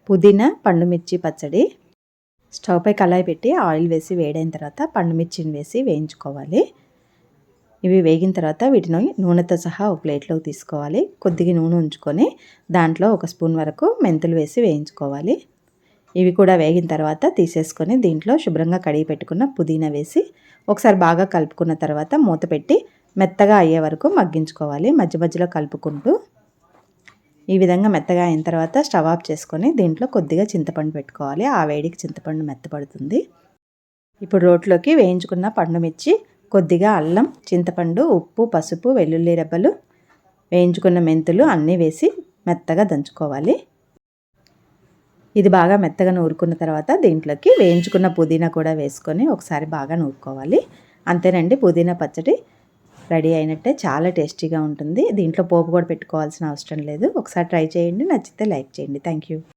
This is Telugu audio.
పుదీనా పండుమిర్చి పచ్చడి. స్టవ్ పై కళాయి పెట్టి ఆయిల్ వేసి వేడైన తర్వాత పండుమిర్చిని వేసి వేయించుకోవాలి. ఇవి వేగిన తర్వాత వీటిని నూనెతో సహా ఒక ప్లేట్లోకి తీసుకోవాలి. కొద్దిగా నూనె ఉంచుకొని దాంట్లో 1 స్పూన్ వరకు మెంతులు వేసి వేయించుకోవాలి. ఇవి కూడా వేగిన తర్వాత తీసేసుకొని దీంట్లో శుభ్రంగా కడిగి పెట్టుకున్న పుదీనా వేసి ఒకసారి బాగా కలుపుకున్న తర్వాత మూత పెట్టి మెత్తగా అయ్యే వరకు మగ్గించుకోవాలి. మధ్య మధ్యలో కలుపుకుంటూ ఈ విధంగా మెత్తగా అయిన తర్వాత స్టవ్ ఆఫ్ చేసుకొని దీంట్లో కొద్దిగా చింతపండు పెట్టుకోవాలి. ఆ వేడికి చింతపండు మెత్తపడుతుంది. ఇప్పుడు రోట్లోకి వేయించుకున్న పండుమిర్చి, కొద్దిగా అల్లం, చింతపండు, ఉప్పు, పసుపు, వెల్లుల్లి రెబ్బలు, వేయించుకున్న మెంతులు అన్నీ వేసి మెత్తగా దంచుకోవాలి. ఇది బాగా మెత్తగా నూరుకున్న తర్వాత దీంట్లోకి వేయించుకున్న పుదీనా కూడా వేసుకొని ఒకసారి బాగా నూరుకోవాలి. అంతేనండి, పుదీనా పచ్చడి రెడీ అయినట్టే. చాలా టేస్టీగా ఉంటుంది. దీంట్లో పోపు కూడా పెట్టుకోవాల్సిన అవసరం లేదు. ఒకసారి ట్రై చేయండి. నచ్చితే లైక్ చేయండి. Thank you.